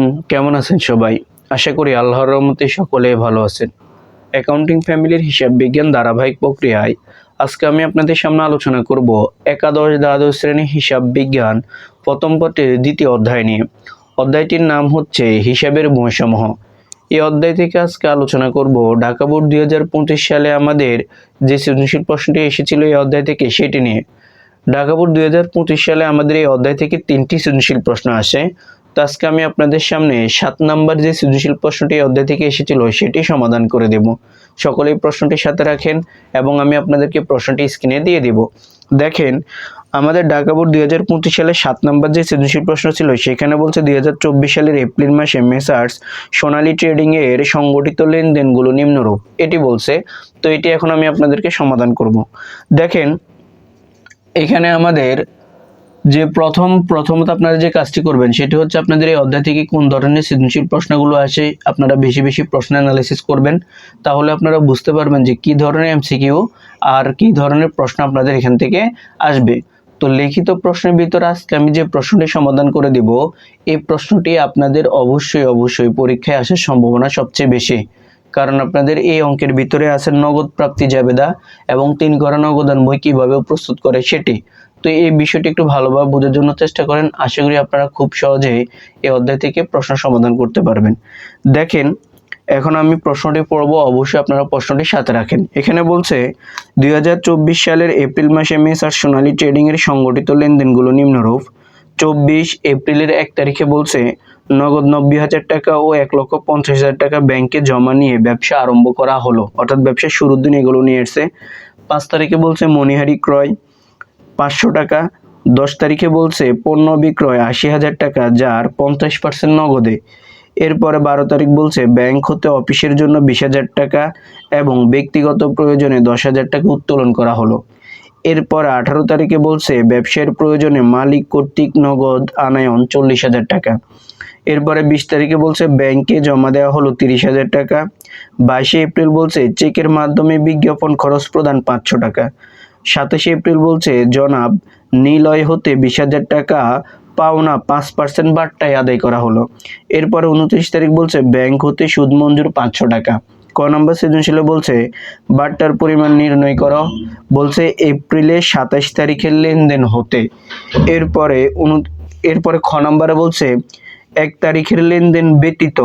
আলাইকুম, কেমন আছেন সবাই? আশা করি আল্লাহর রহমতে সকলে ভালো আছেন। অ্যাকাউন্টিং ফ্যামিলির হিসাব বিজ্ঞান ধারাবাহিক প্রক্রিয়ায় আজকে আমি আপনাদের সামনে আলোচনা করব একাদশ দ্বাদশ শ্রেণী হিসাব বিজ্ঞান প্রথম পত্রের দ্বিতীয় অধ্যায় নিয়ে। অধ্যায়টির নাম হচ্ছে হিসাবের বৈষম্য। এই অধ্যায় থেকে আজকে আলোচনা করব ঢাকা বোর্ড 2025 সালে আমাদের যে সৃজনশীল প্রশ্নটি এসেছিল এই অধ্যায় থেকে সেটি নিয়ে। ঢাকা বোর্ড 2025 সালে আমাদের এই অধ্যায় থেকে 3টি সৃজনশীল প্রশ্ন আসে। তো আজকে আমি আপনাদের সামনে 7 নাম্বার যে সৃজনশীল প্রশ্নটি এই অধ্যায় থেকে এসেছিল সেটি সমাধান করে দেব। সকলেই প্রশ্নটির সাথে রাখেন এবং আমি আপনাদেরকে প্রশ্নটি স্ক্রিনে দিয়ে দেব। দেখেন, আমাদের ঢাকা বোর্ড 2025 সালে 7 নাম্বার যে সৃজনশীল প্রশ্ন ছিল সেখানে বলছে 2024 সালের এপ্রিল মাসে মেসার্স সোনালী ট্রেডিং এর সংগঠিত লেনদেনগুলো নিম্নরূপ, এটি বলছে। তো এটি এখন আমি আপনাদেরকে সমাধান করব। দেখেন, এখানে আমাদের যে প্রথমত আপনারা যে কাজটি করবেন সেটি হচ্ছে আপনাদের এই অধ্যায় থেকে কোন ধরনের সৃজনশীল প্রশ্নগুলো আসে আপনারা বেশি বেশি প্রশ্ন অ্যানালাইসিস করবেন। তাহলে আপনারা বুঝতে পারবেন যে কি ধরনের এমসিকিউ আর কি ধরনের প্রশ্ন আপনাদের এখান থেকে আসবে। তো লিখিত প্রশ্নের ভিতরে আজকে আমি যে প্রশ্নটি সমাধান করে দিব, এই প্রশ্নটি আপনাদের অবশ্যই পরীক্ষায় আসার সম্ভাবনা সবচেয়ে বেশি। কারণ আপনাদের এই অঙ্কের ভিতরে আছে নগদ প্রাপ্তি জাবেদা এবং 3 ঘর নগদান বই কিভাবে প্রস্তুত করে সেটি। তো এই বিষয়টি একটু ভালোভাবে বোঝার জন্য চেষ্টা করেন। আশা করি আপনারা খুব সহজেই এই অধ্যায় থেকে প্রশ্ন সমাধান করতে পারবেন। দেখেন, এখন আমি প্রশ্নটি পড়ব, অবশ্যই আপনারা প্রশ্নটি সাথে রাখেন। এখানে বলছে 2024 সালের এপ্রিল মাসে মেসার্স সোনালী ট্রেডিং এর সংগঠিত লেনদেনগুলো নিম্নরূপ। 24 এপ্রিলের 1 তারিখে বলছে নগদ 90,000 টাকা ও 1,50,000 টাকা ব্যাংকে জমা নিয়ে ব্যবসা আরম্ভ করা হলো, অর্থাৎ ব্যবসার শুরুর দিন এগুলো নিয়ে এসছে। 5 তারিখে বলছে মণিহারি ক্রয় 500 টাকা। 10 তারিখে বলছে পণ্য বিক্রয় 80,000 টাকা, যার 50% নগদে। এরপরে 12 তারিখ বলছে ব্যাংক হতে অফিসের জন্য 20,000 টাকা এবং ব্যক্তিগত প্রয়োজনে 10,000 টাকা উত্তোলন করা হলো। এরপর 18 তারিখে বলছে ব্যবসায়ের প্রয়োজনে মালিক কর্তৃক নগদ আনায়ন 40,000 টাকা। এরপরে 20 তারিখে বলছে ব্যাংকে জমা দেওয়া হলো 30,000 টাকা। 22 এপ্রিল বলছে চেকের মাধ্যমে বিজ্ঞাপন খরচ প্রদান 500 টাকা। 27 এপ্রিল বলছে জনাব নিলয় হতে 20,000 টাকা পাওনা 5% বাট্টায় আদায় করা হলো। এরপরে 29 তারিখ বলছে ব্যাংক হতে সুদ মঞ্জুর 500 টাকা। ক নম্বর সৃজনশীলে বলছে বাট্টার পরিমাণ নির্ণয় করো, বলছে এপ্রিলে 27 তারিখের লেনদেন হতে। এরপরে খ নম্বরে বলছে 1 তারিখের লেনদেন ব্যতীত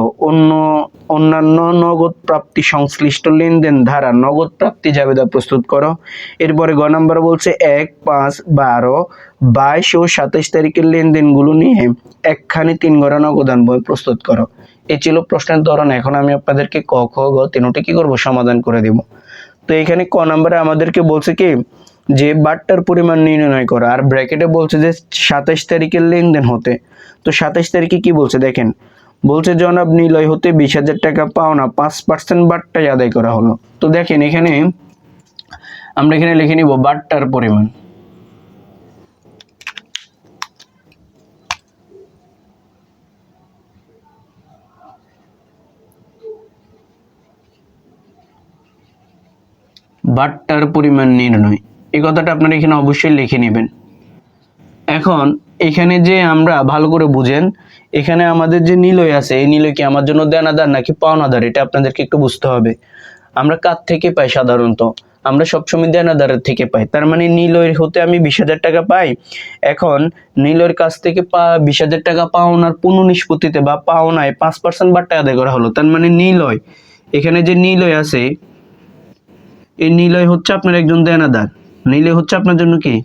অন্যান্য নগদ প্রাপ্তি সংশ্লিষ্ট লেনদেন ধারা নগদ প্রাপ্তি জাবেদা প্রস্তুত করো। এরপরে গ নম্বর বলছে 1, 5, 12, 22 ও 27 তারিখের লেনদেনগুলো নিয়ে একখানি 3 ঘর নগদান বই প্রস্তুত করো। এই ছিল প্রশ্নের ধরন। এখন আমি আপনাদেরকে ক, খ, গ তিনটি কি করব, সমাধান করে দেব। তো এখানে ক নম্বরে আমাদেরকে বলছে কি যে বাট্টার পরিমাণ নির্ণয় করা, আর ব্র্যাকেটে বলছে যে 27 তারিখের লেনদেন হতে। তো 27 তারিখে কি বলছে দেখেন, বলছে জনাব নিলয় হতে 20,000 টাকা পাওনা 5% বাট্টায় আদায় করা হলো। তো দেখেন এখানে আমরা এখানে লিখে নিব বাট্টার পরিমাণ। বাট্টার পরিমাণ নির্ণয়, এই কথাটা আপনারা এখানে অবশ্যই লিখে নেবেন। এখন এখানে যে আমরা ভালো করে বুঝেন, এখানে আমাদের যে নিলয় আছে এই নিলয় কি আমার জন্য দেনাদার নাকি পাওনাদার, এটা আপনাদেরকে একটু বুঝতে হবে। আমরা কার থেকে পাই? সাধারণত আমরা সবসময় দেনাদারের থেকে পাই। তার মানে নিলয়ের হতে আমি 20,000 টাকা পাই। এখন নিলয়ের কাছ থেকে 20,000 টাকা পাওনার পুনঃনিষ্পত্তিতে বা পাওনায় 5% বাট্টা আদায় করা হলো। তার মানে নিলয়, এখানে যে নিলয় আছে এই নিলয় হচ্ছে আপনার একজন দেনাদার। নিলয় হচ্ছে আপনার জন্য কি?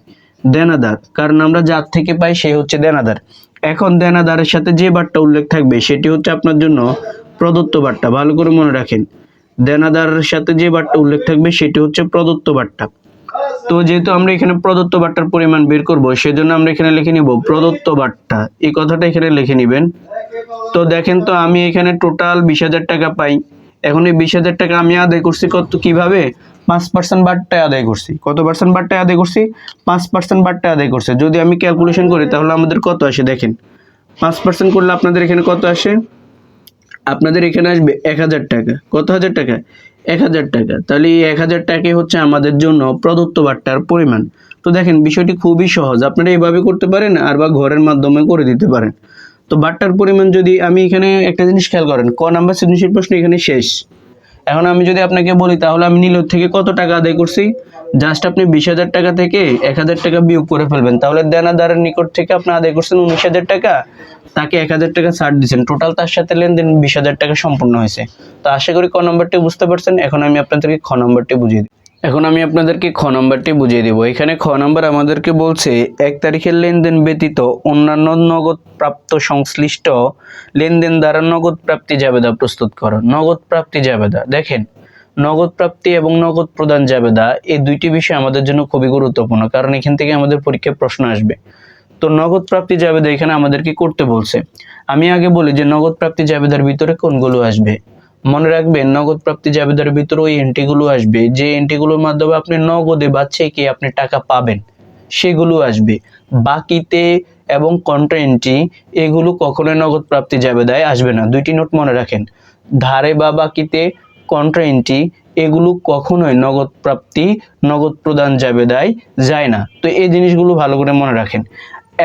দেনাদার। কারণ আমরা যার থেকে পাই সে হচ্ছে দেনাদার। এখন দেনাদারের সাথে যে বাট্টা উল্লেখ থাকবে সেটি হচ্ছে আপনার জন্য প্রদত্ত বাট্টা। ভালো করে মনে রাখেন, দেনাদারের সাথে যে বাট্টা উল্লেখ থাকবে সেটি হচ্ছে প্রদত্ত বাট্টা। তো যেহেতু আমরা এখানে প্রদত্ত বাট্টার পরিমাণ বের করব, সেজন্য আমরা এখানে লিখে নিব প্রদত্ত বাট্টা, এই কথাটা এখানে লিখে নেবেন। তো দেখেন, তো আমি এখানে টোটাল 20,000 টাকা পাই। এখন এই 20,000 টাকা আমি আদায় করছি কিভাবে? 5% বাট্টায় আদায় করছি। কত পার্সেন্ট বাট্টায় আদায় করছি? 5% বাট্টায় আদায় করছে। যদি আমি ক্যালকুলেশন করি তাহলে আমাদের কত আসে দেখেন, 5% করলে আপনাদের এখানে কত আসে? আপনাদের এখানে আসবে 1,000 টাকা। কত হাজার টাকা? 1,000 টাকা। তাহলে এই 1,000 টাকাই হচ্ছে আমাদের জন্য প্রদত্ত বাট্টার পরিমাণ। তো দেখেন বিষয়টি খুবই সহজ, আপনারা এইভাবে করতে পারেন আর বা ঘরের মাধ্যমে করে দিতে পারেন। তো বাট্টার পরিমাণ যদি আমি এখানে একটা জিনিস খেয়াল করেন, ক নাম্বার সৃজনশীল প্রশ্ন এখানে শেষ। এখন আমি যদি আপনাকে বলি তাহলে আমি নীলর থেকে কত টাকা আদায় করছি, জাস্ট আপনি 20,000 টাকা থেকে 1,000 টাকা বিয়োগ করে ফেলবেন, তাহলে দেনাদারের নিকট থেকে আপনি আদায় করছেন 19,000 টাকা, তাকে 1,000 টাকা ছাড় দিচ্ছেন, টোটাল তার সাথে লেনদেন 20,000 টাকা সম্পূর্ণ হয়েছে। তো আশা করি ক নম্বরটি বুঝতে পারছেন। এখন আমি আপনাদেরকে খ নম্বরটি বুঝিয়ে দিই। এখানে খ নম্বর আমাদেরকে বলছে 1 তারিখের লেনদেন ব্যতীত অন্যান্য নগদ প্রাপ্ত সংশ্লিষ্ট লেনদেন দ্বারা নগদ প্রাপ্তি জাবেদা প্রস্তুত করো। নগদ প্রাপ্তি জাবেদা, দেখেন নগদ প্রাপ্তি এবং নগদ প্রদান জাবেদা এই দুইটি বিষয় আমাদের জন্য খুবই গুরুত্বপূর্ণ, কারণ এখান থেকে আমাদের পরীক্ষায় প্রশ্ন আসবে। তো নগদ প্রাপ্তি জাবেদা এখানে আমাদেরকে করতে বলছে। আমি আগে বলি যে নগদ প্রাপ্তি জাবেদার ভিতরে কোনগুলো আসবে। মনে রাখবেন, নগদ প্রাপ্তি জাবেদার ভিতরে ওই এন্ট্রিগুলো আসবে যে এন্ট্রিগুলোর মাধ্যমে আপনি নগদে বা চেকে আপনি টাকা পাবেন, সেগুলো আসবে। বাকিতে এবং কন্ট্রা এন্ট্রি এগুলো কখনোই নগদ প্রাপ্তি জাবেদায় আসবে না। দুইটি নোট মনে রাখেন, ধারে বা বাকিতে, কন্ট্রা এন্ট্রি এগুলো কখনোই নগদ প্রাপ্তি নগদ প্রদান জাবেদায় যায় না। তো এই জিনিসগুলো ভালো করে মনে রাখেন।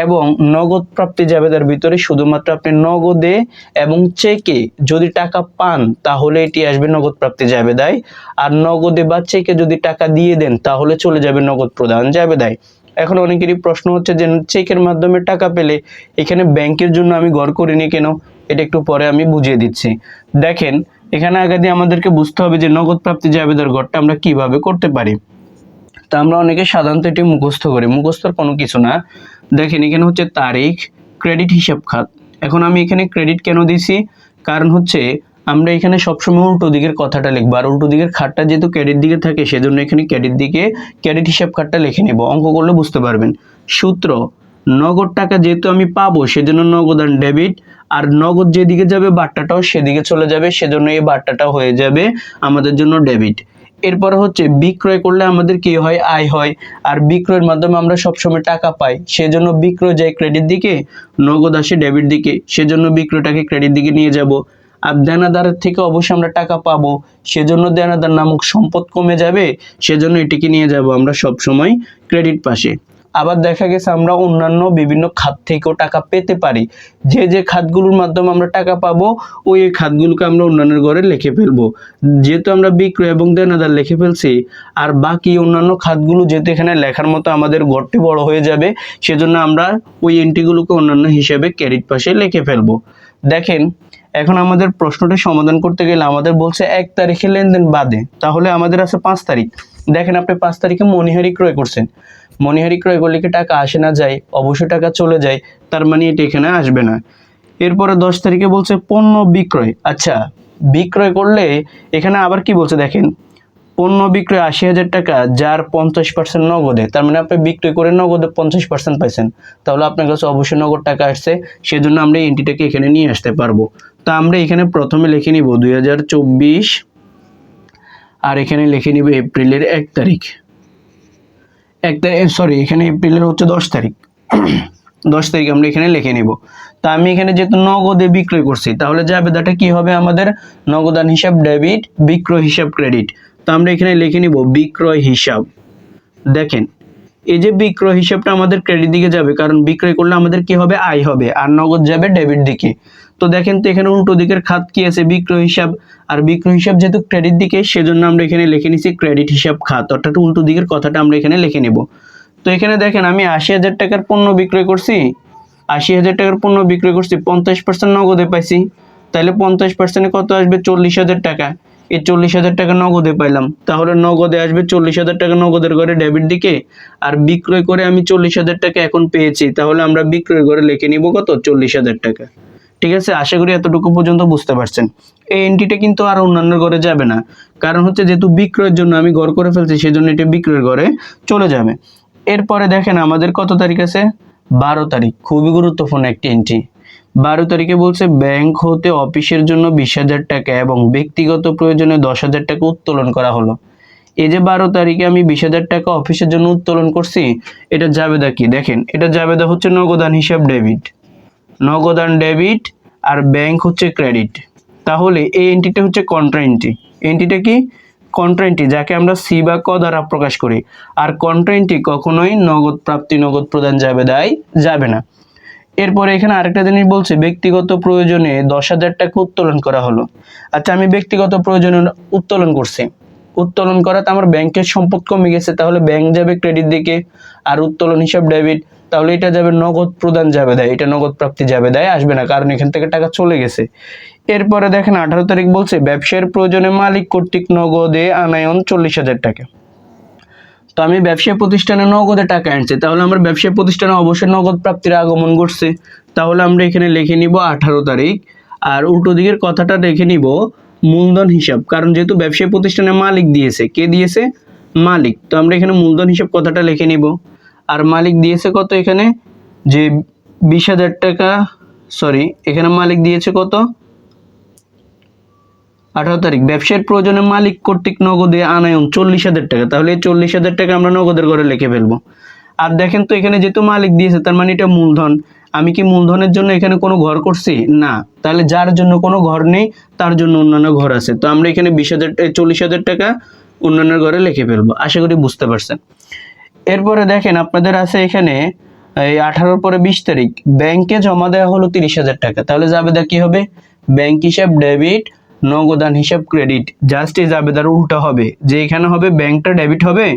এবং নগদ প্রাপ্তি জাবেদার ভিতরে শুধুমাত্র আপনি নগদে এবং চেকে যদি টাকা পান তাহলে এটি আসবে নগদ প্রাপ্তি জাবেদায়, আর নগদে বা চেকে যদি টাকা দিয়ে দেন তাহলে চলে যাবে নগদ প্রদান জাবেদায়। এখন অনেকেরই প্রশ্ন হচ্ছে যে চেকের মাধ্যমে টাকা পেলে এখানে ব্যাংকের জন্য আমি ঘর করিনি কেন, এটা একটু পরে আমি বুঝিয়ে দিচ্ছি। দেখেন, এখানে আগে দিয়ে আমাদেরকে বুঝতে হবে যে নগদ প্রাপ্তি জাবেদার ঘরটা আমরা কিভাবে করতে পারি। তা আমরা অনেকে সাধারণত এটি মুখস্থ করি, মুখস্থর কোনো কিছু না। দেখেন এখানে হচ্ছে তারিখ, ক্রেডিট হিসাব খাত। এখন আমি এখানে ক্রেডিট কেন দিছি, কারণ হচ্ছে আমরা এখানে সবসময় উল্টো দিকের কথাটা লিখবো, আর উল্টো দিকের খাতটা যেহেতু ক্রেডিট দিকে থাকে সেজন্য এখানে ক্রেডিট হিসাব খাতটা লিখে নেব, অঙ্ক করলে বুঝতে পারবেন। সূত্র, নগদ টাকা যেহেতু আমি পাবো সেজন্য নগদ আর ডেবিট, আর নগদ যেদিকে যাবে বাট্টাটাও সেদিকে চলে যাবে, সেজন্য এই বাট্টাটা হয়ে যাবে আমাদের জন্য ডেবিট। এরপর হচ্ছে বিক্রয় করলে আমাদের কি হয়, আয় হয়, আর বিক্রয়ের মাধ্যমে আমরা সবসময় টাকা পাই, সেজন্য বিক্রয় যায় ক্রেডিট দিকে, নগদ আসে ডেবিট দিকে, সেজন্য বিক্রয়টাকে ক্রেডিট দিকে নিয়ে যাব। আর দেনাদারের থেকে অবশ্যই আমরা টাকা পাবো, সেজন্য দেনাদার নামক সম্পদ কমে যাবে, সেজন্য এটিকে নিয়ে যাব আমরা সবসময় ক্রেডিট পাশে। আবার দেখা গেছে আমরা অন্যান্য বিভিন্ন খাত থেকেও টাকা পেতে পারি, যে যে খাতগুলোর মাধ্যমে আমরা টাকা পাবো ওই খাতগুলোকে আমরা অন্যান্য ঘরে লিখে ফেলবো। যেহেতু আমরা বিক্রয় এবং দেনাদার লিখে ফেলছি, আর বাকি অন্যান্য খাতগুলো যেহেতু এখানে লেখার মতো আমাদের ঘরটি বড় হয়ে যাবে, সেজন্য আমরা ওই এন্ট্রিগুলোকে অন্যান্য হিসেবে ক্রেডিট পাশে লিখে ফেলবো। দেখেন, এখন আমাদের প্রশ্নটি সমাধান করতে গেলে আমাদের বলছে 1 তারিখে লেনদেন বাদে, তাহলে আমাদের আছে 5 তারিখ। দেখেন আপনি 5 তারিখে মণিহারি ক্রয় করছেন, মণিহারি ক্রয় করলে কি টাকা আসে না যায়, অবশ্যই টাকা চলে যায়, তার মানে এটি এখানে আসবে না। এরপরে 10 তারিখে বলছে পণ্য বিক্রয়। আচ্ছা, বিক্রয় করলে এখানে আবার কি বলছে দেখেন, পণ্য বিক্রয় 80,000 টাকা, যার 50% নগদে, তার মানে আপনি বিক্রয় করে নগদে 50% পাইছেন, তাহলে আপনার কাছে অবশ্যই নগদ টাকা আসছে, সেজন্য আমরা এন্ট্রিটাকে এখানে নিয়ে আসতে পারবো। তা আমরা এখানে প্রথমে লিখে নিব 2024, আর এখানে লিখে নিব এপ্রিলের 1 তারিখ, এখানে এপ্রিলের হচ্ছে 10 তারিখ 10 তারিখ আমরা এখানে লিখে নিব। তা আমি এখানে যেহেতু নগদে বিক্রয় করছি, তাহলে জাবেদাটা কি হবে আমাদের, নগদান হিসাব ডেবিট, বিক্রয় হিসাব ক্রেডিট। তো আমরা এখানে লিখে নিব বিক্রয় হিসাব। দেখেন, এই যে বিক্রয় হিসাবটা আমাদের ক্রেডিট দিকে যাবে, কারণ বিক্রয় করলে আমাদের কি হবে, আয় হবে, আর নগদ যাবে ডেবিট দিকে। তো দেখেন তো এখানে উল্টো দিকের খাত কি আছে, বিক্রয় হিসাব, আর বিক্রয় হিসাব যেহেতু ক্রেডিট দিকে সেজন্য আমরা এখানে লিখে নিছি ক্রেডিট হিসাব খাত, অর্থাৎ উল্টো দিকের কথাটা আমরা এখানে লিখে নেব। তো এখানে দেখেন আমি 80,000 টাকার পণ্য বিক্রয় করছি, 80,000 টাকার পণ্য বিক্রয় করছি, 50% নগদে পাইছি, তাহলে 50% কত আসবে, 40,000 টাকা। এই 40,000 টাকা নগদে পাইলাম, তাহলে নগদে আসবে 40,000 টাকা নগদের ঘরে ডেবিট দিকে, আর বিক্রয় করে আমি 40,000 টাকা এখন পেয়েছি, তাহলে আমরা বিক্রয় ঘরে লিখে নিব কত, 40,000 টাকা। ঠিক আছে, আশা করি এতটুকু পর্যন্ত বুঝতে পারছেন। এই এন্ট্রিটা কিন্তু আর অন্যান্য ঘরে যাবে না, কারণ হচ্ছে যেহেতু বিক্রয়ের জন্য আমি ঘর করে ফেলছি, সেজন্য এটা বিক্রয়ের ঘরে চলে যাবে। এরপরে দেখেন আমাদের কত তারিখ আছে, 12 তারিখ, খুবই গুরুত্বপূর্ণ একটি এন্ট্রি। 12 তারিখে বলছে ব্যাংক হতে অফিসের জন্য 20,000 টাকা এবং ব্যক্তিগত প্রয়োজনে 10,000 টাকা উত্তোলন করা হলো। এই যে 12 তারিখে আমি 20,000 টাকা অফিসের জন্য উত্তোলন করছি, এটা জাবেদা কি, দেখেন এটা জাবেদা হচ্ছে নগদান হিসাব ডেবিট, নগদান ডেবিট, আর ব্যাংক হচ্ছে ক্রেডিট। তাহলে এই এন্ট্রিটা হচ্ছে কন্ট্রা এন্ট্রি। এন্ট্রিটা কি, কন্ট্রা এন্ট্রি, যাকে আমরা সি বা ক দ্বারা প্রকাশ করি। আর কন্ট্রা এন্ট্রি কখনোই নগদ প্রাপ্তি নগদ প্রদান জাবেদায় যাবে না। এরপরে এখানে আরেকটা জিনিস বলছে, ব্যক্তিগত প্রয়োজনে 10,000 টাকা উত্তোলন করা হলো। আচ্ছা, আমি ব্যক্তিগত প্রয়োজনে উত্তোলন করছি, উত্তোলন করাতে আমার ব্যাংকের সম্পদ কমে গেছে, তাহলে ব্যাংক যাবে ক্রেডিট দিকে, আর উত্তোলন হিসাব ডেবিট, তাহলে এটা যাবে নগদ প্রদান যাবে দেয়, এটা নগদ প্রাপ্তি যাবে দেয় আসবে না, কারণ এখান থেকে টাকা চলে গেছে। এরপরে দেখেন 18 তারিখ বলছে, ব্যবসায়ের প্রয়োজনে মালিক কর্তৃক নগদে আনায়ন 40,000 টাকা। তো আমি ব্যবসায়ী প্রতিষ্ঠানে নগদে টাকা আনছি, তাহলে আমার ব্যবসায়ী প্রতিষ্ঠানে অবশ্যই নগদ প্রাপ্তির আগমন ঘটছে, তাহলে আমরা এখানে লিখে নিব 18 তারিখ। আর উল্টো দিকের কথাটা রেখে নিব মূলধন হিসাব, কারণ যেহেতু ব্যবসায়ী প্রতিষ্ঠানে মালিক দিয়েছে, কে দিয়েছে? মালিক। তো আমরা এখানে মূলধন হিসাব কথাটা লিখে নিব। আর মালিক দিয়েছে কত? এখানে যে 20,000 টাকা, সরি এখানে মালিক দিয়েছে কত? 18 তারিখ। ব্যবসায়ের প্রয়োজনে মালিক কর্তৃক নগদে আনায়ন 40,000 টাকা, তাহলে এই 40,000 টাকা আমরা নগদের ঘরে লিখে ফেলবো। আর দেখেন তো এখানে যেহেতু মালিক দিয়েছে, তার মানে এটা মূলধন। আমি কি মূলধনের জন্য এখানে কোনো ঘর করছি? না। তাহলে যার জন্য কোনো ঘর নেই তার জন্য অন্যান্য ঘর আছে, তো আমরা এখানে 40,000 টাকা অন্যান্য ঘরে লিখে ফেলবো। আশা করি বুঝতে পারছেন। এরপরে দেখেন আপনাদের আছে এখানে এই 18 পরে 20 তারিখ ব্যাংকে জমা দেওয়া হলো 30,000 টাকা, তাহলে জাবেদা কি হবে? ব্যাংক হিসাব ডেবিট, নগদান হিসাব ক্রেডিট। জাস্ট এই জাবেদার উল্টা হবে, যে এখানে হবে ব্যাংকটা ডেবিট হবে,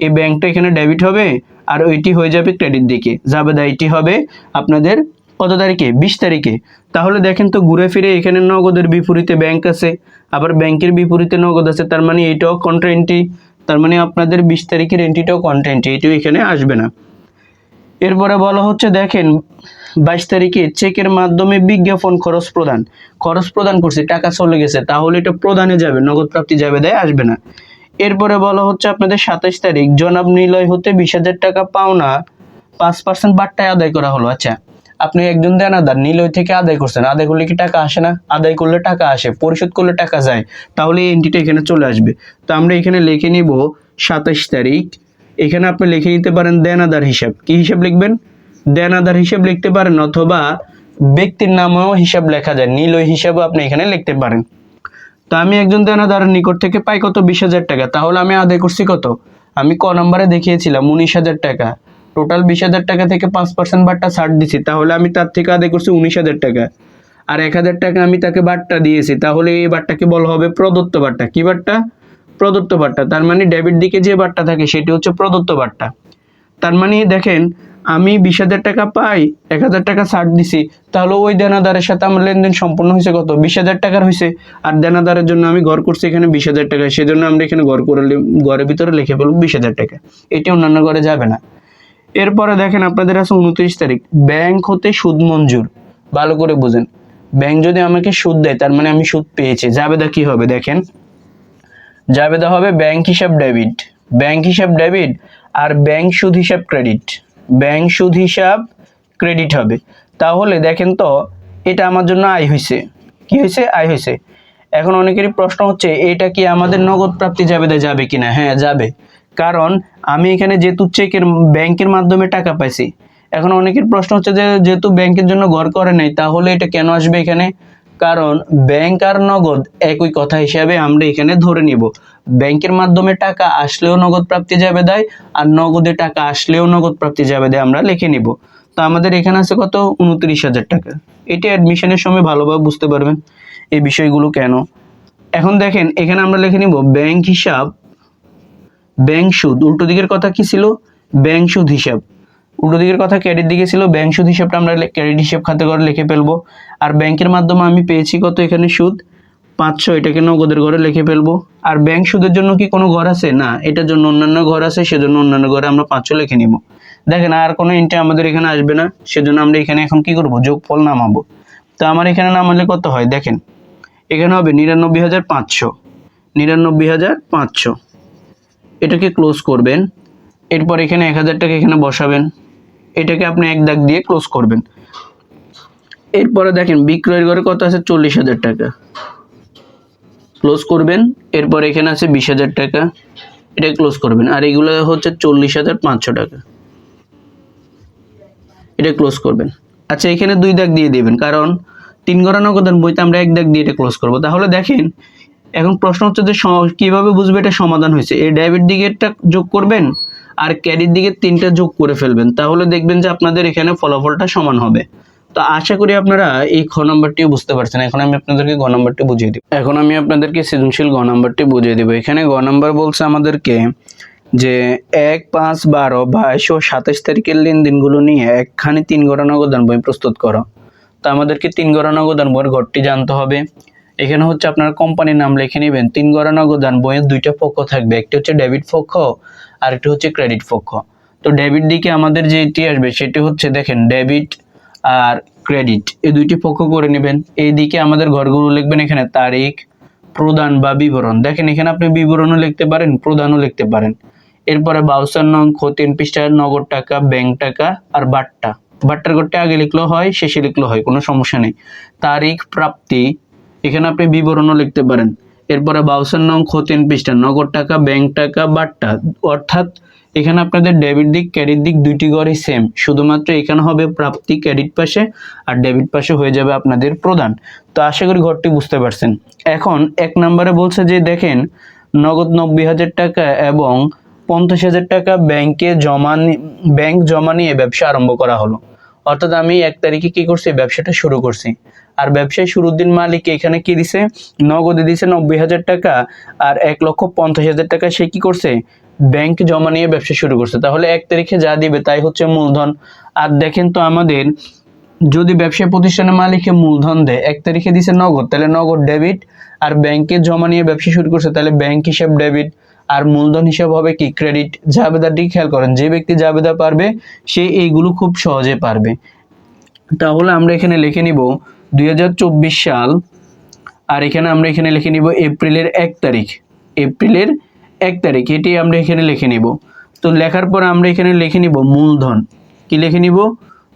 এই ব্যাংকটা এখানে ডেবিট হবে, আর ওইটি হয়ে যাবে ক্রেডিট দিকে। জাবেদা এটি হবে আপনাদের কত তারিখে? 20 তারিখে। তাহলে দেখেন তো ঘুরে ফিরে এখানে নগদের বিপরীতে ব্যাংক আছে, আবার ব্যাংকের বিপরীতে নগদ আছে, তার মানে এইটাও কন্ট্রা এন্ট্রি, তার মানে আপনাদের 20 তারিখের এন্ট্রিটাও কন্ট্রা এন্ট্রি, এটিও এখানে আসবে না। এরপরে বলা হচ্ছে দেখেন 22 তারিখে চেকের মাধ্যমে বিজ্ঞাপন খরচ প্রদান, খরচ প্রদান করছে, টাকা চলে গেছে, তাহলে এটা প্রদানে যাবে, নগদ প্রাপ্তি যাবে দেয় আসবে না। এরপরে বলা হচ্ছে আপনাদের 27 তারিখ জনাব নিলয় হতে 20,000 টাকা পাওনা 5% বাট্টায় আদায় করা হলো। আচ্ছা, আপনি একজন দেনাদার নিলয় থেকে আদায় করছেন, আদায় করলে কি টাকা আসে না? আদায় করলে টাকা আসে, পরিশোধ করলে টাকা যায়, তাহলে এই এন্ট্রিটা এখানে চলে আসবে। তো আমরা এখানে লিখে নিব 27 তারিখ। এখানে আপনি লিখে নিতে পারেন দেনাদার হিসাব। কি হিসাব লিখবেন? দেনাদার হিসাব লিখতে পারেন, অথবা ব্যক্তির নামেও হিসাব লেখা যায়, নিলয় হিসাবও আপনি এখানে লিখতে পারেন। তো আমি একজন দেনাদারের নিকট থেকে পাই কত? 20,000 টাকা, তাহলে আমি আদায় করছি কত? আমি ক নম্বরে দেখিয়েছিলাম 19,000 টাকা। টোটাল 20,000 টাকা থেকে 5% বাট্টা ছাড় দিছি, তাহলে আমি তার থেকে আদায় করছি 19,000 টাকা। আর 1,000 টাকা আমি তাকে বাট্টা দিয়েছি, তাহলে এই বাট্টাকে বলা হবে প্রদত্ত বাট্টা। কি বাট্টা? প্রদত্ত বাট্টা। তার মানে ডেবিট দিকে যে বাট্টা থাকে সেটি হচ্ছে প্রদত্ত বাট্টা। তার মানে দেখেন আমি 20,000 টাকা পাই, 1,000 টাকা ছাড় দিছি, তাহলে ওই দেনাদারের সাথে আমার লেনদেন সম্পূর্ণ হয়েছে কত? 20,000 টাকার হয়েছে। আর দেনাদারের জন্য আমি ঘর করছি এখানে 20,000 টাকা, সেজন্য আমরা এখানে ঘর করে ঘরের ভিতরে লিখে ফেলবো 20,000 টাকা, এটি অন্যান্য ঘরে যাবে না। এরপরে দেখেন আপনাদের আছে 29 তারিখ ব্যাংক হতে সুদ মঞ্জুর। ভালো করে বুঝেন, ব্যাংক যদি আমাকে সুদ দেয় তার মানে আমি সুদ পেয়েছি। জাবেদা কি হবে? দেখেন জাবেদা হবে ব্যাংক হিসাব ডেবিট, ব্যাংক হিসাব ডেবিট, আর ব্যাংক সুদ হিসাব ক্রেডিট, ব্যাংক সুদ হিসাব ক্রেডিট হবে। তাহলে দেখেন তো এটা আমার জন্য আয় হয়েছে। কি হয়েছে? আয় হয়েছে। এখন অনেকেরই প্রশ্ন হচ্ছে এটা কি আমাদের নগদ প্রাপ্তি জাবেদা যাবে কিনা? হ্যাঁ যাবে, কারণ আমি এখানে যেহেতু চেকের ব্যাংকের মাধ্যমে টাকা পাইছি। এখন অনেকের প্রশ্ন হচ্ছে যে যেহেতু ব্যাংকের জন্য ঘর করে নাই, তাহলে এটা কেন আসবে এখানে? কারণ ব্যাংক আর নগদ একই কথা হিসাবে আমরা এখানে ধরে নিব। ব্যাংকের মাধ্যমে টাকা আসলেও নগদ প্রাপ্তি যাবে দেয়, আর নগদে টাকা আসলেও নগদ প্রাপ্তি যাবে দেয়, আমরা লিখে নিব। তো আমাদের এখানে আছে কত? 29,000 টাকা। এটি অ্যাডমিশনের সময় ভালোভাবে বুঝতে পারবেন এই বিষয়গুলো কেন। এখন দেখেন এখানে আমরা লিখে নিব ব্যাংক হিসাব, ব্যাংক সুদ। উল্টো দিকের কথা কি ছিল? ব্যাংক সুদ হিসাব। উল্টো দিকের কথা ক্রেডিট দিকে ছিল, ব্যাংক সুদ হিসাবটা আমরা ক্রেডিট হিসাব খাতে করে লিখে ফেলবো। আর ব্যাংকের মাধ্যমে আমি পেয়েছি কত? এখানে সুদ 500, এটাকে নগদের ঘরে লিখে ফেলবো। আর ব্যাংক সুদের জন্য কি কোনো ঘর আছে? না, এটার জন্য অন্যান্য ঘর আছে, সেজন্য অন্যান্য ঘরে আমরা 500 লিখে নিব। দেখেন আর কোনো এন্ট্রি আমাদের এখানে আসবে না, সেজন্য আমরা এখানে এখন কি করব? যোগফল নামাবো। তো আমার এখানে নামালে কত হয়? দেখেন এখানে হবে 99,500, 99,500। এটাকে ক্লোজ করবেন। এরপর এখানে 1,000 টাকা এখানে বসাবেন, এটাকে আপনি এক দাগ দিয়ে ক্লোজ করবেন। এরপরে দেখেন বিক্রয়ের ঘরে কত আছে? 40,000 টাকা, ক্লোজ করবেন। এরপর এখানে আছে 20,000 টাকা, এটা ক্লোজ করবেন। আর এগুলো হচ্ছে 40,500 টাকা, এটা ক্লোজ করবেন। আচ্ছা এখানে 2 দাগ দিয়ে দিবেন, কারণ 3 ঘরে নগদান বইতে আমরা 1 দাগ দিয়ে এটা ক্লোজ করব। তাহলে দেখেন এখন প্রশ্ন হচ্ছে যে কিভাবে বুঝবে এটা সমাধান হয়েছে? এই ডেবিট দিকে এটা যোগ করবেন, আর ক্যারির দিকে 3টা যোগ করে ফেলবেন, তাহলে দেখবেন যে আপনাদের এখানে ফলাফলটা সমান হবে। তো আশা করি আপনারা এই খ নম্বরটিও বুঝতে পারছেন। এখন আমি আপনাদেরকে গ নম্বরটি বুঝিয়ে দিব। এখন আমি আপনাদেরকে সৃজনশীল গ নম্বরটি বুঝিয়ে দিব। এখানে গ নম্বর বলছে আমাদেরকে যে 1, 5, 12, 22 ও 27 তারিখের লেনদেনগুলো নিয়ে একখানি 3 গড়া নগদান বই প্রস্তুত করো। তো আমাদেরকে 3 গড়া নগদান বইয়ের ঘরটি জানতে হবে। এখানে হচ্ছে আপনার কোম্পানির নাম লিখে নেবেন। 3 গড়া নগদান বইয়ের 2টা পক্ষ থাকবে, একটি হচ্ছে ডেবিট পক্ষ আর একটি হচ্ছে ক্রেডিট পক্ষ। তো ডেবিট দিকে আমাদের যেটি আসবে সেটি হচ্ছে দেখেন ডেবিট আর ক্রেডিট, এই 2টি পক্ষ করে নেবেন। এই দিকে আমাদের ঘরগুলো লিখবেন এখানে তারিখ, প্রদান বা বিবরণ। দেখেন এখানে আপনি বিবরণও লিখতে পারেন, প্রদানও লিখতে পারেন। এরপরে 52 নং খ 3 পৃষ্ঠায় নগদ টাকা, ব্যাংক টাকা আর বাট্টা। বাট্টার ঘরটা আগে লিখলেও হয়, শেষে লিখলেও হয়, কোনো সমস্যা নেই। তারিখ, প্রাপ্তি, এখানে আপনি বিবরণও লিখতে পারেন। এরপরে 52 নং খ 3 পৃষ্ঠা নগদ টাকা, ব্যাংক টাকা, বাট্টা। অর্থাৎ এখানে আপনাদের ডেবিট দিক ক্রেডিট দিক 2টি ঘরই সেম, শুধুমাত্র এখানে হবে প্রাপ্তি ক্রেডিট পাশে আর ডেবিট পাশে হয়ে যাবে আপনাদের প্রদান। তো আশা করি ঘরটি বুঝতে পারছেন। এখন 1 নম্বরে বলছে যে দেখেন নগদ 90,000 টাকা এবং 50,000 টাকা ব্যাংক জমা নিয়ে ব্যবসা আরম্ভ করা হলো। অর্থাৎ আমি 1 তারিখে কি করছি, ব্যবসাটা শুরু করছি। আর ব্যবসায় শুরুর দিন মালিক এখানে কি দিছে, নগদে দিছে 90,000 টাকা আর 1,50,000 টাকা সে কি করছে, ব্যাংক জমা নিয়ে ব্যবসা শুরু করছে। তাহলে 1 তারিখে যা দিবে তাই হচ্ছে মূলধন। আর দেখেন তো আমাদের যদি ব্যবসায় প্রতিষ্ঠানের মালিকে মূলধন দেয়, 1 তারিখে দিছে নগদ, তাহলে নগদ ডেবিট, আর ব্যাংকে জমা নিয়ে ব্যবসা শুরু করছে তাহলে ব্যাংক হিসাব ডেবিট, আর মূলধন হিসাব হবে কি ক্রেডিট। জাবেদাটি খেয়াল করেন, যে ব্যক্তি জাবেদা পারবে সে এইগুলো খুব সহজে পারবে। তাহলে আমরা এখানে লিখে নিব 2024 সাল, আর এখানে আমরা এখানে লিখে নিব এপ্রিলের 1 তারিখ। এপ্রিলের 1 তারিখ এটি আমরা এখানে লিখে নিব। তো লেখার পর আমরা এখানে লিখে নিব মূলধন। কি লিখে নিব,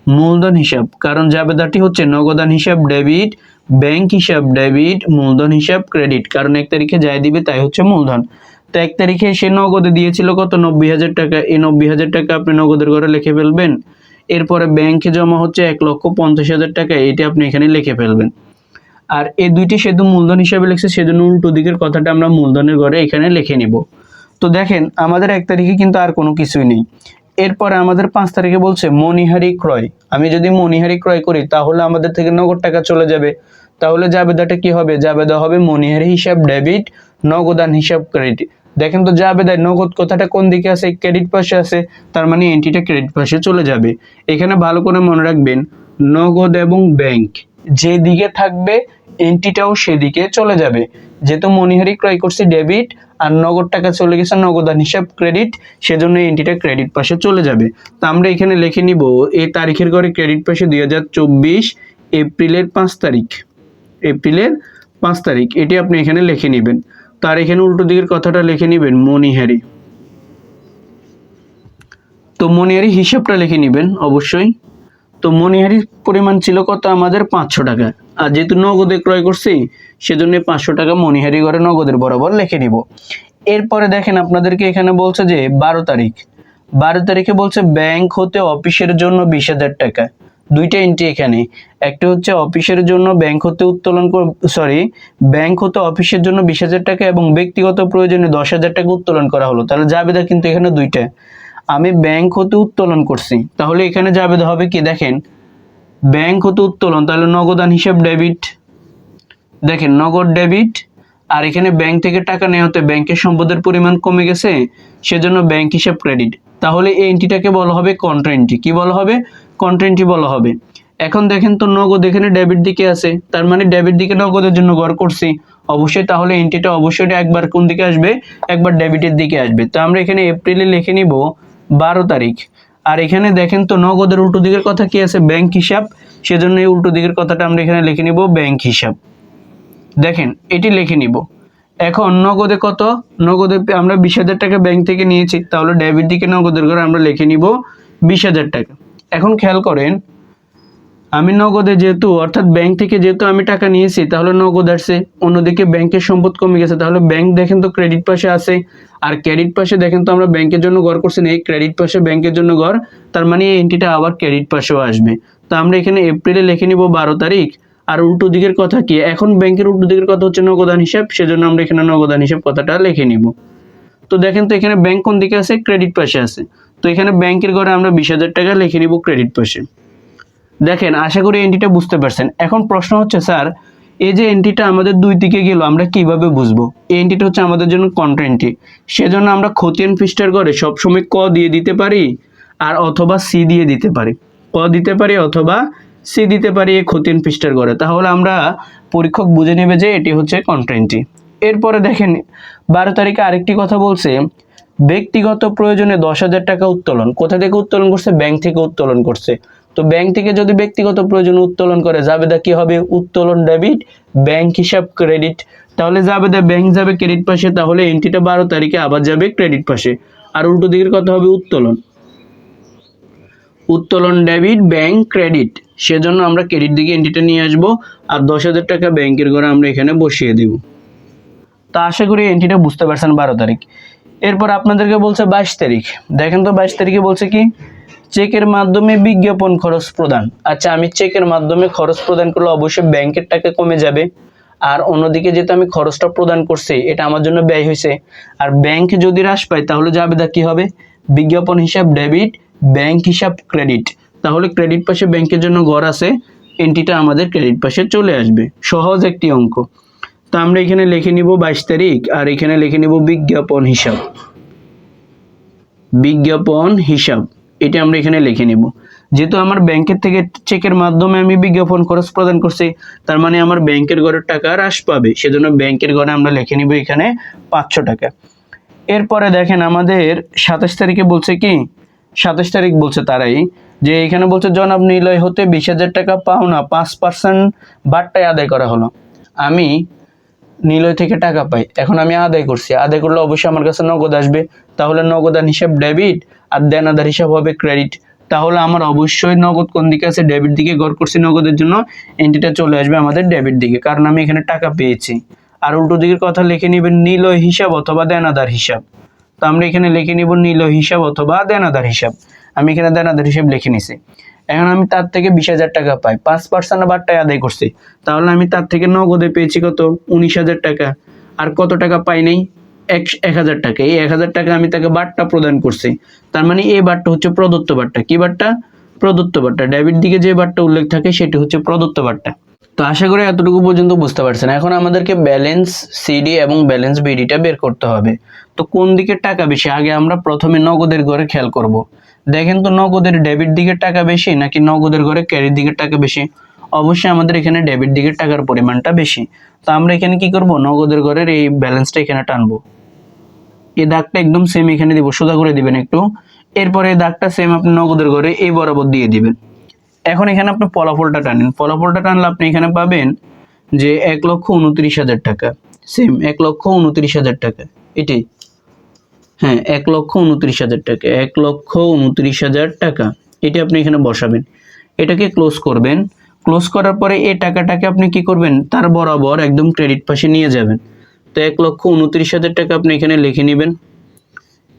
মূলধন হিসাব, কারণ জাবেদাটি হচ্ছে নগদান হিসাব ডেবিট, ব্যাংক হিসাব ডেবিট, মূলধন হিসাব ক্রেডিট, কারণ 1 তারিখে যাই দিবে তাই হচ্ছে মূলধন। তো 1 তারিখে সে নগদে দিয়েছিল কত, 90,000 টাকা। এই 90,000 টাকা আপনি নগদের ঘরে লিখে ফেলবেন। এরপরে ব্যাংকে জমা হচ্ছে 1,50,000 টাকা, এটি আপনি এখানে লিখে ফেলবেন। আর এই 2টি সেতু মূলধন হিসাবে লিখছে, সেজন্য উল্টো দিকের কথাটা আমরা মূলধনের ঘরে এখানে লিখে নিব। তো দেখেন আমাদের 1 তারিখে কিন্তু আর কোনো কিছুই নেই। এরপরে আমাদের 5 তারিখে বলছে মণিহারি ক্রয়। আমি যদি মণিহারি ক্রয় করি তাহলে আমাদের থেকে নগদ টাকা চলে যাবে। তাহলে জাবেদাটা কি হবে, জাবেদা হবে মণিহারি হিসাব ডেবিট, নগদান হিসাব ক্রেডিট। দেখেন তো জাবেদায় নগদ কথাটা কোন দিকে আছে, ক্রেডিট পাশে আছে, তার মানে এন্ট্রিটা ক্রেডিট পাশে চলে যাবে। এখানে ভালো করে মনে রাখবেন নগদ এবং ব্যাংক যে দিকে থাকবে এন্ট্রিটাও সেদিকে চলে যাবে। যেহেতু মণিহারি ক্রয় করছি ডেবিট আর নগদ টাকা চলে গেছে নগদান হিসাব ক্রেডিট, সেজন্য এন্ট্রিটা ক্রেডিট পাশে চলে যাবে। তো আমরা এখানে লিখে নিব এই তারিখের ঘরে ক্রেডিট পাশে 2024 এপ্রিলের 5 তারিখ। এপ্রিলের 5 তারিখ এটি আপনি এখানে লিখে নেবেন। তার এখানে উল্টো দিকের কথাটা লিখে নেবেন মণিহারি। তো মণিহারি হিসাবটা লিখে নেবেন অবশ্যই। তো মণিহারির পরিমাণ ছিল কত, আমাদের 500 টাকা। আর যেহেতু নগদে ক্রয় করছি সেজন্য 500 টাকা মণিহারি ঘরে নগদের বরাবর লিখে নিব। এরপরে দেখেন আপনাদেরকে এখানে বলছে যে 12 তারিখ। 12 তারিখে বলছে ব্যাংক হতে অফিসের জন্য 20,000 টাকা। 2টা এন্ট্রি এখানে, একটা হচ্ছে অফিসের জন্য ব্যাংক হতে ব্যাংক হতে অফিসের জন্য 20,000 টাকা এবং ব্যক্তিগত প্রয়োজনে 10,000 টাকা উত্তোলন করা হলো। তাহলে জাবেদা কিন্তু এখানে 2টা। আমি ব্যাংক হতে উত্তোলন করছি, তাহলে এখানে জাবেদা হবে কি, দেখেন ব্যাংক হতে উত্তোলন, তাহলে নগদান হিসাব ডেবিট, দেখেন নগদ ডেবিট। আর এখানে ব্যাংক থেকে টাকা নেওয়াতে ব্যাংকের সম্পদের পরিমাণ কমে গেছে, সেজন্য ব্যাংক হিসাব ক্রেডিট। তাহলে এই এন্ট্রিটাকে বলা হবে কন্ট্রা এন্ট্রি। কি বলা হবে, কন্ট্রা এন্ট্রি বলা হবে। এখন দেখেন তো নগদ এখানে ডেবিট দিকে আছে, তার মানে ডেবিট দিকে নগদের জন্য ঘর করছি অবশ্যই, তাহলে এন্ট্রিটা অবশ্যই একবার কোন দিকে আসবে, একবার ডেবিটের দিকে আসবে। তো আমরা এখানে এপ্রিলে লিখে নিব 12 তারিখ। আর এখানে দেখেন তো নগদের উল্টো দিকের কথা কি আছে, ব্যাংক হিসাব, সেজন্য এই উল্টো দিকের কথাটা আমরা এখানে লিখে নিব ব্যাংক হিসাব। দেখেন এটি লিখে নিব। এখন নগদে কত, নগদে আমরা 20,000 টাকা ব্যাংক থেকে নিয়েছি, তাহলে ডেবিট দিকে নগদের ঘরে আমরা লিখে নিব 20,000 টাকা। এখন খেয়াল করেন আমি নগদে যেহেতু অর্থাৎ ব্যাংক থেকে যেহেতু আমি টাকা নিয়েছি তাহলে নগদ আসছে, অন্যদিকে ব্যাংকের সম্পদ কমে গেছে, তাহলে ব্যাংক দেখেন তো ক্রেডিট পাশে আছে, আর ক্রেডিট পাশে দেখেন তো আমরা ব্যাংকের জন্য ঘর করছি না, এই ক্রেডিট পাশে ব্যাংকের জন্য ঘর, তার মানে এই এন্ট্রিটা আবার ক্রেডিট পাশেও আসবে। তো আমরা এখানে এপ্রিলে লিখে নিব 12 তারিখ। আর উল্টো দিকের কথা কি, এখন ব্যাংকের উল্টো দিকের কথা হচ্ছে নগদান হিসাব, সেজন্য আমরা এখানে নগদান হিসাব কথাটা লিখে নিব। তো দেখেন তো এখানে ব্যাংক কোন দিকে আছে, ক্রেডিট পাশে আছে। তো এখানে ব্যাংকের ঘরে আমরা 20,000 টাকা লিখে নিব ক্রেডিট পাশে। দেখেন আশা করি এন্ট্রিটা বুঝতে পারছেন। এখন প্রশ্ন হচ্ছে স্যার এই যে এন্ট্রিটা আমাদের দুই দিকে গেল আমরা কিভাবে বুঝবো? এই এন্ট্রিটা হচ্ছে আমাদের জন্য কন্ট্রা এন্ট্রি, সেজন্য আমরা খতিয়ান পৃষ্ঠার ঘরে সবসময় ক দিয়ে দিতে পারি আর অথবা সি দিয়ে দিতে পারি, ক দিতে পারি অথবা সি দিতে পারি এই খতিয়ান পৃষ্ঠার ঘরে। তাহলে আমরা পরীক্ষক বুঝে নেবে যে এটি হচ্ছে কন্ট্রা এন্ট্রি। এরপরে দেখেন 12 তারিখে আরেকটি কথা বলছে, ব্যক্তিগত প্রয়োজনে 10,000 টাকা উত্তোলন। কোথা থেকে উত্তোলন করছে? ব্যাংক থেকে উত্তোলন করছে। তো ব্যাংক থেকে যদি ব্যক্তিগত প্রয়োজনে উত্তোলন করে জাবেদা কি হবে? উত্তোলন ডেবিট, ব্যাংক হিসাব ক্রেডিট। তাহলে জাবেদা ব্যাংক যাবে ক্রেডিট পাশে, তাহলে এন্ট্রিটা 12 তারিখে আবার যাবে ক্রেডিট পাশে। আর উল্টো দিকের কথা হবে উত্তোলন, উত্তোলন ডেবিট, ব্যাংক ক্রেডিট, সেজন্য আমরা ক্রেডিট দিকে এন্ট্রিটা নিয়ে আসবো আর 10,000 টাকা ব্যাংকের ঘরে আমরা এখানে বসিয়ে দেব। তো আশা করি এন্ট্রিটা বুঝতে পারছেন 12 তারিখ। এরপর আপনাদেরকে বলছে 22 তারিখ। দেখেন তো 22 তারিখে বলছে কি, চেকের মাধ্যমে বিজ্ঞাপন খরচ প্রদান। আচ্ছা আমি চেকের মাধ্যমে খরচ প্রদান করলে অবশ্যই ব্যাংকের টাকা কমে যাবে, আর অন্যদিকে যেহেতু আমি খরচটা প্রদান করছি এটা আমার জন্য ব্যয় হয়েছে, আর ব্যাংক যদি হ্রাস পায় তাহলে জাবেদা কি হবে? বিজ্ঞাপন হিসাব ডেবিট, ব্যাংক হিসাব ক্রেডিট। তাহলে ক্রেডিট পাশে ব্যাংকের জন্য ঘর আছে, এন্ট্রিটা আমাদের ক্রেডিট পাশে চলে আসবে। সহজ একটি অঙ্ক। তো আমরা এখানে লিখে নিব 22 তারিখ আর এখানে লিখে নিব বিজ্ঞাপন হিসাব, বিজ্ঞাপন হিসাব এটা আমরা এখানে লিখে নিব। যেহেতু আমার ব্যাংকের থেকে চেকের মাধ্যমে আমি বিজ্ঞাপন খরচ প্রদান করছি, তার মানে আমার ব্যাংকের ঘরের টাকা হ্রাস পাবে, সেজন্য ব্যাংকের ঘরে আমরা লিখে নিব এখানে 500 টাকা। এরপরে দেখেন আমাদের 27 তারিখে বলছে কি, 27 তারিখ বলছে তারাই যে এখানে বলছে জনাব নিলয় হতে 20,000 টাকা পাওনা 5% বাট্টায় আদায় করা হলো। আমি নিলয় থেকে টাকা পাই, এখন আমি আদায় করছি, আদায় করলে অবশ্যই আমার কাছে নগদ আসবে, তাহলে নগদান হিসাব ডেবিট আর দেনাদার হিসাব হবে ক্রেডিট। তাহলে আমার অবশ্যই নগদ কোন দিকে আছে? ডেবিট দিকে গড় করছি, নগদের জন্য এন্ট্রিটা চলে আসবে আমাদের ডেবিট দিকে, কারণ আমি এখানে টাকা পেয়েছি। আর উল্টো দিকের কথা লিখে নেবেন নিলয় হিসাব অথবা দেনাদার হিসাব। তো আমরা এখানে লিখে নিব নিলয় হিসাব অথবা দেনাদার হিসাব। আমি এখানে দেনাদার হিসাব লিখে নিছি। এখন আমি তার থেকে 20,000 টাকা পাই, 5% বাট্টায় আদায় করছি, তাহলে আমি তার থেকে নগদে পেয়েছি কত? 19,000 টাকা। আর কত টাকা পাই নাই? 1,000 টাকা। এই 1,000 টাকা আমি তাকে বাট্টা প্রদান করছি, তার মানে এই বাট্টা হচ্ছে প্রদত্ত বাট্টা। কি বাট্টা? প্রদত্ত বাট্টা। ডেবিট দিকে যে বাট্টা উল্লেখ থাকে সেটি হচ্ছে প্রদত্ত বাট্টা। তো আশা করি এতটুকু পর্যন্ত বুঝতে পারছেন। এখন আমাদেরকে ব্যালেন্স সিডি এবং ব্যালেন্স বিডিটা বের করতে হবে। তো কোন দিকে টাকা বেশি? আগে আমরা প্রথমে নগদের ঘরে খেয়াল করব। দেখেন তো নগদের ডেবিট দিকের টাকা বেশি নাকি নগদের ঘরে ক্রেডিট দিকের টাকা বেশি? অবশ্যই আমাদের এখানে ডেবিট দিকের টাকার পরিমাণটা বেশি। তো আমরা এখানে কি করব? নগদের ঘরের এই ব্যালেন্সটা এখানে টানবো। এই দাগটা একদম সেম এখানে দিব, সোজা করে দিবেন একটু। এরপরে এই দাগটা সেম আপনি নগদের ঘরে এই বরাবর দিয়ে দিবেন। এখন এখানে আপনি ফলাফলটা টানেন, ফলাফলটা টানলে আপনি এখানে পাবেন যে 1,29,000 টাকা। সেম 1,29,000 টাকা, এটাই। হ্যাঁ 1,29,000 টাকা, 1,29,000 টাকা, এটা আপনি এখানে বসাবেন। এটাকে ক্লোজ করবেন। ক্লোজ করার পরে এই টাকাটাকে আপনি কি করবেন? তার বরাবর একদম ক্রেডিট পাশে নিয়ে যাবেন। তো 1,29,000 টাকা আপনি এখানে লিখে নেবেন।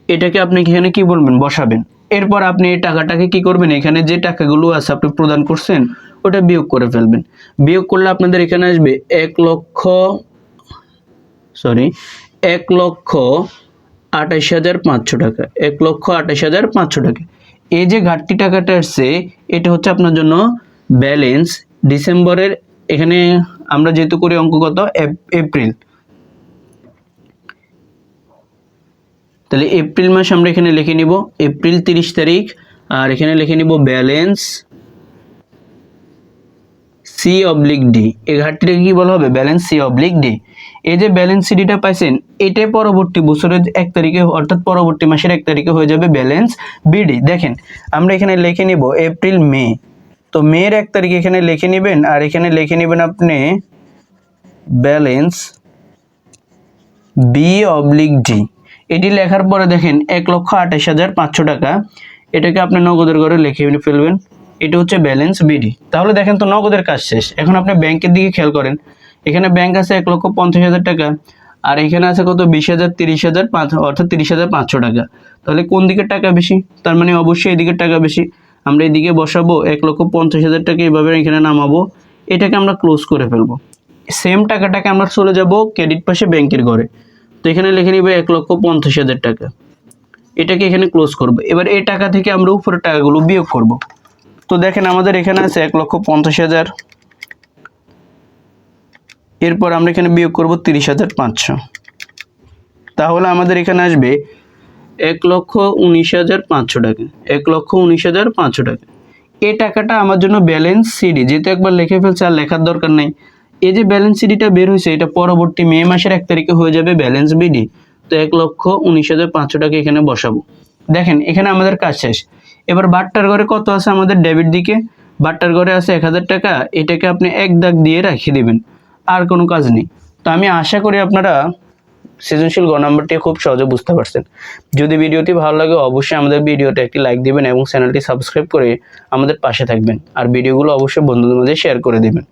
এটাকে আপনি এখানে কি বলবেন? বসাবেন। এরপর আপনি এই টাকাটাকে কি করবেন? এখানে যে টাকাগুলো আছে আপনি প্রদান করছেন ওটা বিয়োগ করে ফেলবেন। বিয়োগ করলে আপনাদের এখানে আসবে 1,28,500 টাকা, 1,28,500 টাকা। এই যে ঘাটতি টাকাটা আসছে এটা হচ্ছে আপনার জন্য ব্যালেন্স ডিসেম্বরের। এখানে আমরা যেহেতু করি অঙ্ক কত? এপ্রিল, তাহলে এপ্রিল মাস আমরা এখানে লিখে নিব এপ্রিল 30 তারিখ, আর এখানে লিখে নিব ব্যালেন্স C/D। এই ঘাটতিটাকে কি বলা হবে? Balance C/D। এই যে ব্যালেন্স সিডিটা পাইছেন এটাই পরবর্তী বছরের 1 তারিখে অর্থাৎ পরবর্তী মাসের 1 তারিখে হয়ে যাবে ব্যালেন্স বিডি। দেখেন আমরা এখানে লিখে নিব এপ্রিল মে, তো মের 1 তারিখে এখানে লিখে নেবেন, আর এখানে লিখে নেবেন আপনি ব্যালেন্স B/D। এটি লেখার পরে দেখেন 1,28,500 টাকা, এটাকে আপনি নগদের ঘরে লিখে ফেলবেন। এটা হচ্ছে ব্যালেন্স বিডি। তাহলে দেখেন তো নগদের কাজ শেষ। এখন আপনি ব্যাংকের দিকে খেয়াল করেন, এখানে ব্যাংক আছে 1,50,000 টাকা, আর এখানে আছে কত? 20,000, 30,000, অর্থাৎ 30,500 টাকা। তাহলে কোন দিকের টাকা বেশি? তার মানে অবশ্যই এদিকের টাকা বেশি। আমরা এদিকে বসাবো 1,50,000 টাকা, এইভাবে এখানে নামাবো। এটাকে আমরা ক্লোজ করে ফেলবো। সেম টাকাটাকে আমরা চলে যাব ক্রেডিট পাশে ব্যাংকের ঘরে। তো এখানে লিখে নিব 1,50,000 টাকা। এটাকে এখানে ক্লোজ করব। এবার এই টাকা থেকে আমরা উপরের টাকাগুলো বিয়োগ করব। তো দেখেন আমাদের এখানে আছে 1,50,000, এরপর আমরা এখানে বিয়োগ করব 30,500। তাহলে আমাদের এখানে আসবে 1,19,500 টাকা, 1,19,500 টাকা। এই টাকাটা আমার জন্য ব্যালেন্স সিডি, যেহেতু একবার লিখে ফেলছে আর লেখার দরকার নেই। এই যে ব্যালেন্স সিডিটা বের হয়েছে এটা পরবর্তী মে মাসের 1 তারিখে হয়ে যাবে ব্যালেন্স বিডি। তো 1,19,500 টাকা এখানে বসাবো। দেখেন এখানে আমাদের কাজ শেষ। এবার বাট্টার ঘরে কত আছে আমাদের ডেবিট দিকে? বাট্টার ঘরে আছে 1,000 টাকা। এটাকে আপনি এক দাগ দিয়ে রেখে দিবেন, আর কোনো কাজ নেই। তো আমি আশা করি আপনারা সৃজনশীল গ নাম্বারটি খুব সহজে বুঝতে পারছেন। যদি ভিডিওটি ভালো লাগে অবশ্যই আমাদের ভিডিওটা একটি লাইক দিবেন এবং চ্যানেলটি সাবস্ক্রাইব করে আমাদের পাশে থাকবেন। আর ভিডিওগুলো অবশ্যই বন্ধুদের মধ্যে শেয়ার করে দিবেন।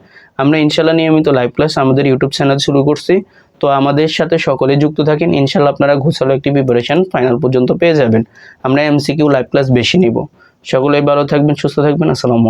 আমরা ইনশাল্লাহ নিয়মিত লাইভ ক্লাস আমাদের ইউটিউব চ্যানেল শুরু করছি। তো আমাদের সাথে সকলে যুক্ত থাকেন। ইনশাল্লাহ আপনারা ঘোষালো একটি প্রিপারেশন ফাইনাল পর্যন্ত পেয়ে যাবেন। আমরা এমসিকিউ লাইভ ক্লাস বেশি নিব। সকলেই ভালো থাকবেন, সুস্থ থাকবেন। আসসালামু আলাইকুম।